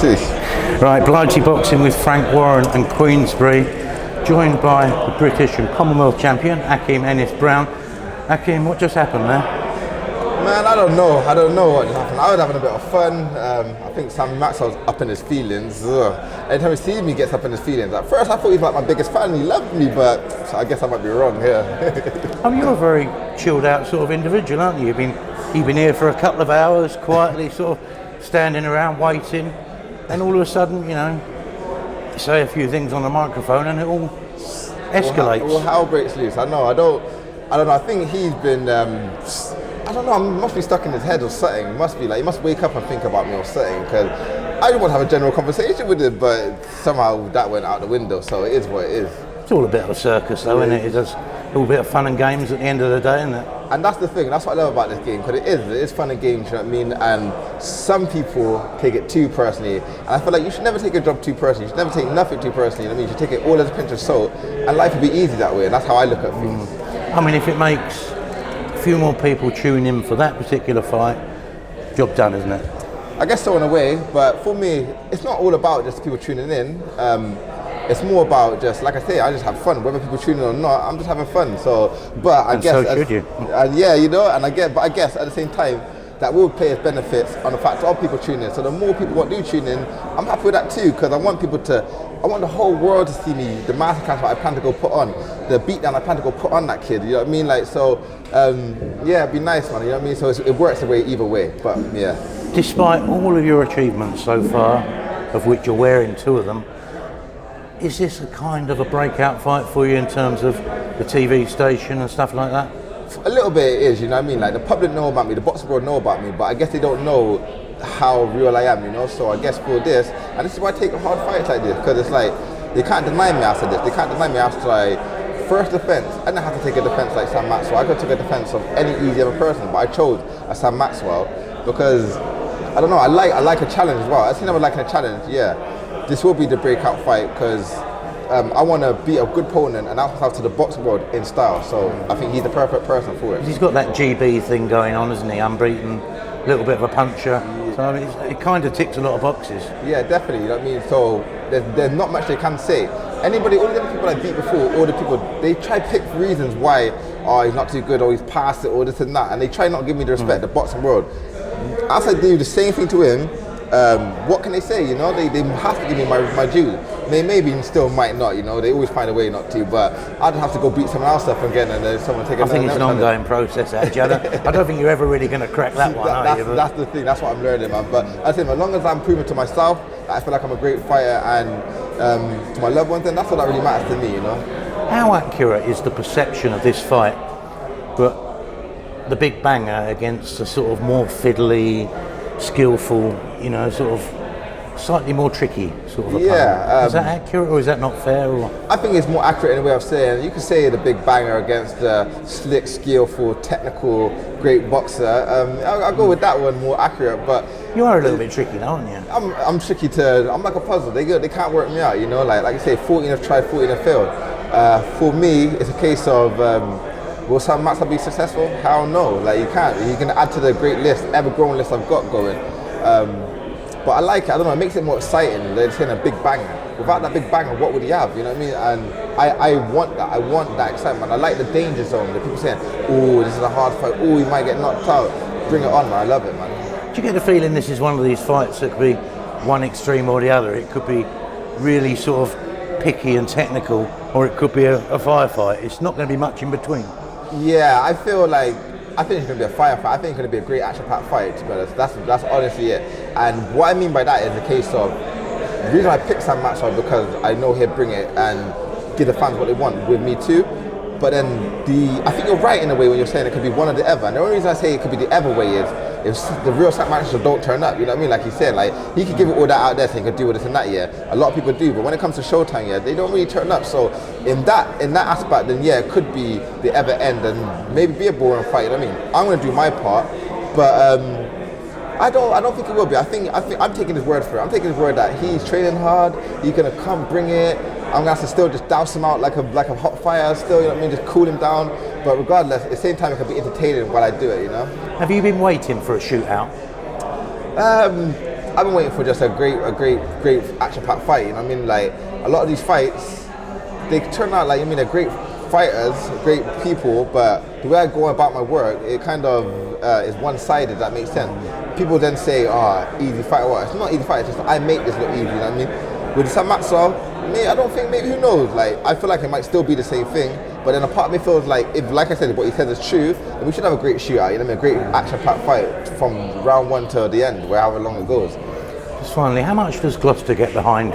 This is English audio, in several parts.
Right, Blighty Boxing with Frank Warren and Queensbury, joined by the British and Commonwealth champion, Akeem Ennis-Brown. Akeem, what just happened there? Man, I don't know what just happened. I was having a bit of fun. I think Sam Maxwell's up in his feelings. Anytime he sees me, he gets up in his feelings. At first, I thought he was like my biggest fan. He loved me, but I guess I might be wrong here. I mean, you're a very chilled out sort of individual, aren't you? You've been here for a couple of hours, quietly sort of standing around waiting, and all of a sudden, you know, you say a few things on the microphone, and it all escalates. Well, hell breaks loose. I don't know. I think he's been. I don't know, he must be stuck in his head or something. He must be like, he must wake up and think about me or something, because I just want to have a general conversation with him, but somehow that went out the window, so it is what it is. It's all a bit of a circus though, isn't it? It's just all a bit of fun and games at the end of the day, isn't it? And that's the thing, that's what I love about this game, because it is fun and games, you know what I mean? And some people take it too personally, and I feel like you should never take a job too personally, you should never take nothing too personally, you know what I mean? You should take it all as a pinch of salt, and life will be easy that way, and that's how I look at things. I mean, if it makes a few more people tune in for that particular fight, job done, isn't it? I guess so in a way, but for me, it's not all about just people tuning in. It's more about just, like I say, I just have fun. Whether people tune in or not, I'm just having fun. So, but I guess, so should you. And yeah, you know, and I guess at the same time, that will play its benefits on the fact of people tuning in. So the more people what do tune in, I'm happy with that too, because I want the whole world to see me, the masterclass that I plan to go put on, the beatdown I plan to go put on that kid, you know what I mean? Like, so, yeah, it'd be nice, man, you know what I mean? So it works either way, but yeah. Despite all of your achievements so far, of which you're wearing 2 of them, is this a kind of a breakout fight for you in terms of the TV station and stuff like that? A little bit it is, you know what I mean? Like, the public know about me, the boxing world know about me, but I guess they don't know how real I am, you know? So I guess for this, and this is why I take hard fights like this, because it's like, they can't deny me after this. They can't deny me after first defense. I didn't have to take a defense like Sam Maxwell. I could have taken a defense of any easy other person, but I chose a Sam Maxwell because, I don't know, I like a challenge as well. I think I would like a challenge, yeah. This will be the breakout fight because I want to beat a good opponent and out myself to the boxing world in style. So I think he's the perfect person for it. He's got that GB thing going on, isn't he? Unbeaten, a little bit of a puncher. Yeah. So I mean, it kind of ticks a lot of boxes. Yeah, definitely. You know what I mean? So there's not much they can say. All the other people I beat before, all the people, they try to pick reasons why, he's not too good, or he's past it, or this and that, and they try not to give me the respect, the boxing world. As I do the same thing to him, what can they say, you know? They have to give me my due. They maybe still might not, you know? They always find a way not to, but I'd have to go beat someone else up again and then someone take it. I think it's an ongoing process, actually. I don't think you're ever really going to crack that one, are you? That's the thing, that's what I'm learning, man. But I think as long as I'm proving to myself that I feel like I'm a great fighter and to my loved ones, then that's what that really matters to me, you know? How accurate is the perception of this fight, but the big banger against a sort of more fiddly, skillful, you know, sort of slightly more tricky sort of opponent? Yeah. Is that accurate or is that not fair? Or? I think it's more accurate in a way of saying, you could say the big banger against the slick, skillful, technical, great boxer. I'll go with that one, more accurate, but... You are a little bit tricky now, aren't you? I'm tricky I'm like a puzzle. They can't work me out, you know? Like I say, 14 have tried, 14 have failed. For me, it's a case of, will Sam Maxwell be successful? Hell no. Like, you can't. You're going to add to the great list, ever-growing list I've got going. But I like it. I don't know. It makes it more exciting. They're saying a big banger. Without that big banger, what would he have? You know what I mean? And I want that. I want that excitement. I like the danger zone. The people saying, "Oh, this is a hard fight. Oh, he might get knocked out." Bring it on, man. I love it, man. Do you get the feeling this is one of these fights that could be one extreme or the other? It could be really sort of picky and technical, or it could be a firefight. It's not going to be much in between. Yeah, I think it's going to be a firefight. I think it's going to be a great action-packed fight, to be honest. That's honestly it. And what I mean by that is a case of, the reason I picked Sam Maxwell because I know he'll bring it and give the fans what they want with me too. But then I think you're right in a way when you're saying it could be one or the other. And the only reason I say it could be the other way is if the real Sam Maxwell don't turn up, you know what I mean? Like he said, like he could give it all that out there so he could do with this and that, yeah. A lot of people do, but when it comes to Showtime, yeah, they don't really turn up. So in that aspect, then yeah, it could be the other end and maybe be a boring fight, you know what I mean? I'm gonna do my part, but I don't think it will be. I think I'm taking his word for it. I'm taking his word that he's training hard, he's gonna come bring it. I'm gonna have to still just douse him out like a hot fire still, you know what I mean? Just cool him down. But regardless, at the same time it can be entertaining while I do it, you know? Have you been waiting for a shootout? I I've been waiting for just a great action-packed fight. You know what I mean? Like a lot of these fights, they turn out like they're great fighters, great people, but the way I go about my work, it kind of is one-sided. That makes sense. People then say, easy fight. Well, it's not easy fight. It's just I make this look easy. You know what I mean? With Sam Maxwell, I don't think, maybe, who knows? Like, I feel like it might still be the same thing, but then a part of me feels like, if, like I said, what he said is true, then we should have a great shootout, you know what I mean? A great action-packed fight from round 1 to the end, however long it goes. Just finally, how much does Gloucester get behind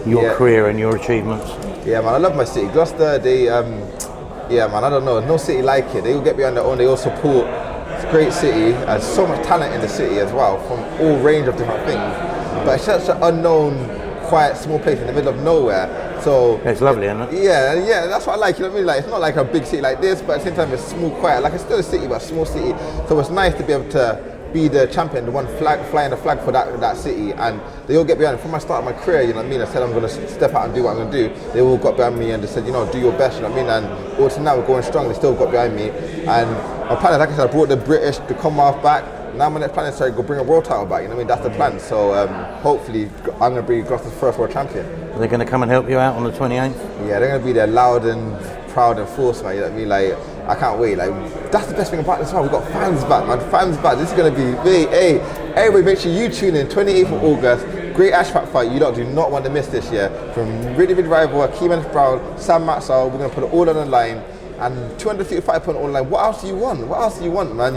your career and your achievements? Yeah, man, I love my city. Gloucester, they, yeah, man, I don't know. There's no city like it. They all get behind their own. They all support. It's a great city. There's so much talent in the city as well, from all range of different things. But it's such an unknown, quiet, small place in the middle of nowhere. So it's lovely, isn't it? Yeah, that's what I like. You know what I mean? Like, it's not like a big city like this, but at the same time, it's small, quiet. Like, it's still a city, but a small city. So it's nice to be able to be the champion, the one flying the flag for that city, and they all get behind me. From my start of my career, you know what I mean, I said I'm going to step out and do what I'm going to do. They all got behind me and they said, do your best, you know what I mean, and all to now we're going strong, they still got behind me. And my plan is, like I said, I brought the British, the Commonwealth back. Now my next plan is to go bring a world title back, you know what I mean, that's the plan. So hopefully I'm going to be Gloucester's first world champion. Are they going to come and help you out on the 28th? Yeah, they're going to be there loud and proud and force, man, you know what I mean, like, I can't wait. Like, that's the best thing about this as well. We've got fans back, man. Fans back. This is going to be big. Hey, everybody, make sure you tune in. 28th of August. Great Ashpack fight. You lot do not want to miss this year. From really big rival Akeem Ennis-Brown, Sam Maxwell. We're going to put it all on the line. And 255 points on the line. What else do you want? What else do you want, man?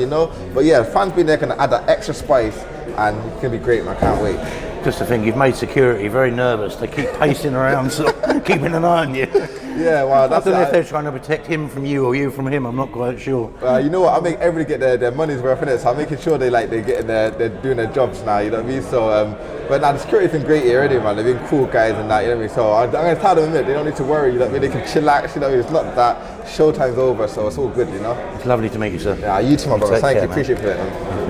But yeah, fans being there going to add that extra spice. And it's going to be great, man. I can't wait. Just the thing, you've made security very nervous. They keep pacing around, so keeping an eye on you. Yeah, well, I don't know if they're trying to protect him from you or you from him. I'm not quite sure. You know what? I make everybody get their money's worth in it, so I'm making sure they're doing their jobs now. You know what I mean? So, but now the security's been great here already, man. They've been cool guys and that. You know what I mean? So I'm going to tell them that they don't need to worry. You know what I mean? They can chillax. You know, it's not that showtime's over, so it's all good. You know. It's lovely to meet you, sir. Yeah, you too, my brother. Thank you. Care, Appreciate it. Man.